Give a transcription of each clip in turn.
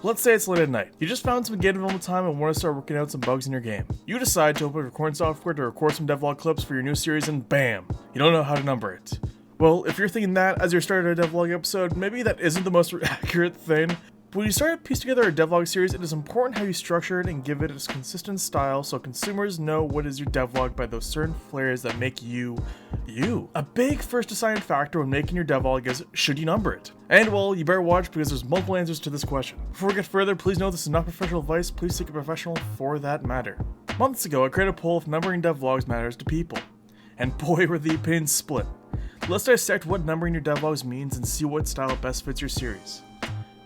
Let's say it's late at night. You just found some game development time and want to start working out some bugs in your game. You decide to open recording software to record some devlog clips for your new series and bam! You don't know how to number it. Well, if you're thinking that as you're starting a devlog episode, maybe that isn't the most accurate thing. But when you start to piece together a devlog series, it is important how you structure it and give it a consistent style so consumers know what is your devlog by those certain flares that make you, you. A big first deciding factor when making your devlog is, should you number it? And well, you better watch because there's multiple answers to this question. Before we get further, please know this is not professional advice, please seek a professional for that matter. Months ago, I created a poll if numbering devlogs matters to people. And boy were the opinions split. Let's dissect what numbering your devlogs means and see what style best fits your series.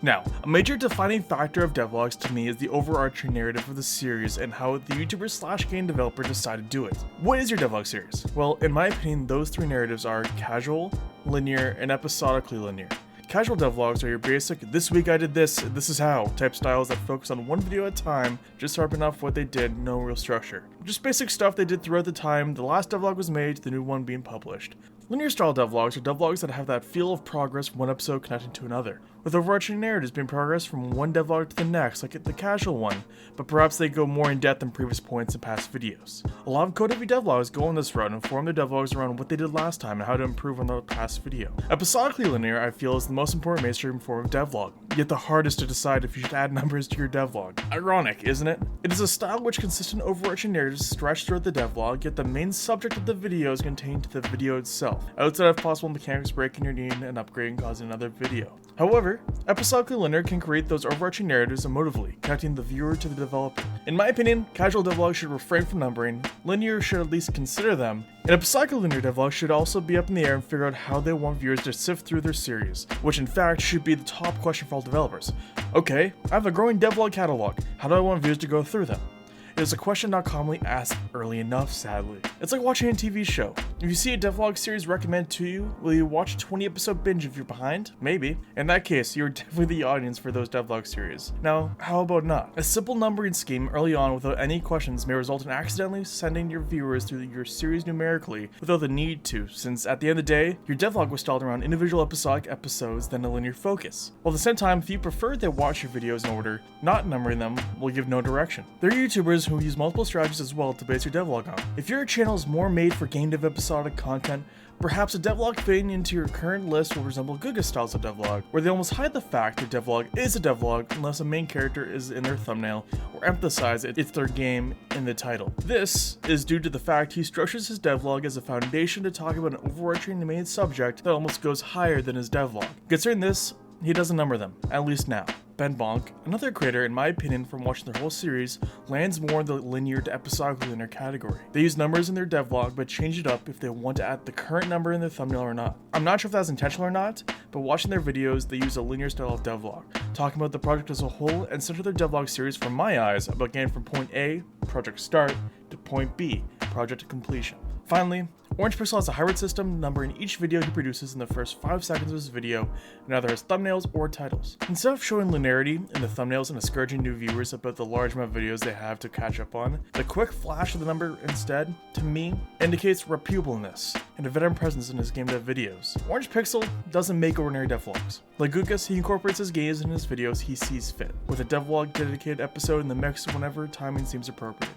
Now, a major defining factor of devlogs to me is the overarching narrative of the series and how the YouTuber slash game developer decided to do it. What is your devlog series? Well, in my opinion, those three narratives are casual, linear, and episodically linear. Casual devlogs are your basic, this week I did this is how type styles that focus on one video at a time, just harping off what they did, no real structure. Just basic stuff they did throughout the time the last devlog was made to the new one being published. Linear style devlogs are devlogs that have that feel of progress from one episode connecting to another, with overarching narratives being progress from one devlog to the next, like the casual one, but perhaps they go more in depth than previous points in past videos. A lot of code-heavy devlogs go on this route and form their devlogs around what they did last time and how to improve on the past video. Episodically linear, I feel, is the most important mainstream form of devlog, yet the hardest to decide if you should add numbers to your devlog. Ironic, isn't it? It is a style which consistent overarching narratives stretch throughout the devlog, yet the main subject of the video is contained to the video itself, outside of possible mechanics breaking your need and upgrading causing another video. However, episodically linear can create those overarching narratives emotively, connecting the viewer to the developer. In my opinion, casual devlogs should refrain from numbering, linear should at least consider them, and episodically linear devlogs should also be up in the air and figure out how they want viewers to sift through their series, which in fact should be the top question for all developers. Okay, I have a growing devlog catalog, how do I want viewers to go through them? It is a question not commonly asked early enough, sadly. It's like watching a TV show. If you see a devlog series recommended to you, will you watch a 20 episode binge if you're behind? Maybe. In that case, you're definitely the audience for those devlog series. Now, how about not? A simple numbering scheme early on without any questions may result in accidentally sending your viewers through your series numerically without the need to, since at the end of the day, your devlog was styled around individual episodic episodes than a linear focus. While at the same time, if you prefer to watch your videos in order, not numbering them will give no direction. There are YouTubers who use multiple strategies as well to base your devlog on. If your channel is more made for game dev episodic content, perhaps a devlog fitting into your current list will resemble Guga styles of devlog, where they almost hide the fact their devlog is a devlog unless a main character is in their thumbnail or emphasize it's their game in the title. This is due to the fact he structures his devlog as a foundation to talk about an overarching main subject that almost goes higher than his devlog. Considering this, he doesn't number them, at least now. Ben Bonk, another creator in my opinion from watching their whole series, lands more in the linear to episodically linear category. They use numbers in their devlog but change it up if they want to add the current number in their thumbnail or not. I'm not sure if that's intentional or not, but watching their videos they use a linear style of devlog, talking about the project as a whole and center their devlog series from my eyes about getting from point A, project start, to point B, project completion. Finally, Orange Pixel has a hybrid system numbering each video he produces in the first 5 seconds of his video and either has thumbnails or titles. Instead of showing linearity in the thumbnails and discouraging new viewers about the large amount of videos they have to catch up on, the quick flash of the number instead, to me, indicates reputableness and a veteran presence in his game dev videos. Orange Pixel doesn't make ordinary devlogs. Like Gugas, he incorporates his games in his videos he sees fit, with a devlog dedicated episode in the mix whenever timing seems appropriate.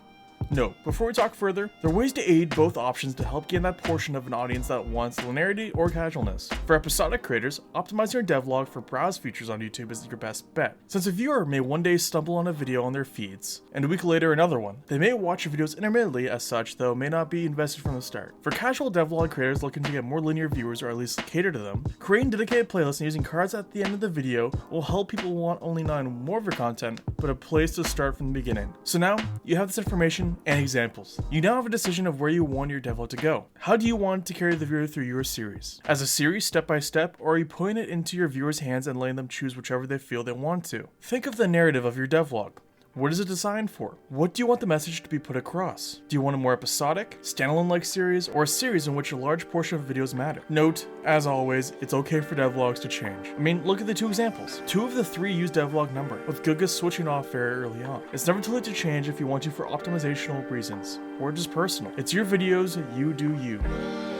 Note, before we talk further, there are ways to aid both options to help gain that portion of an audience that wants linearity or casualness. For episodic creators, optimizing your devlog for browse features on YouTube is your best bet. Since a viewer may one day stumble on a video on their feeds, and a week later another one, they may watch your videos intermittently as such, though may not be invested from the start. For casual devlog creators looking to get more linear viewers or at least cater to them, creating dedicated playlists and using cards at the end of the video will help people want only not more of your content, but a place to start from the beginning. So now, you have this information and examples. You now have a decision of where you want your devlog to go. How do you want to carry the viewer through your series? As a series step by step, or are you putting it into your viewers' hands and letting them choose whichever they feel they want to? Think of the narrative of your devlog. What is it designed for? What do you want the message to be put across? Do you want a more episodic, standalone-like series, or a series in which a large portion of videos matter? Note, as always, it's okay for devlogs to change. I mean, look at the 2 examples. 2 of the 3 use devlog numbering, with Guga switching off very early on. It's never too late to change if you want to for optimizational reasons, or just personal. It's your videos, you do you.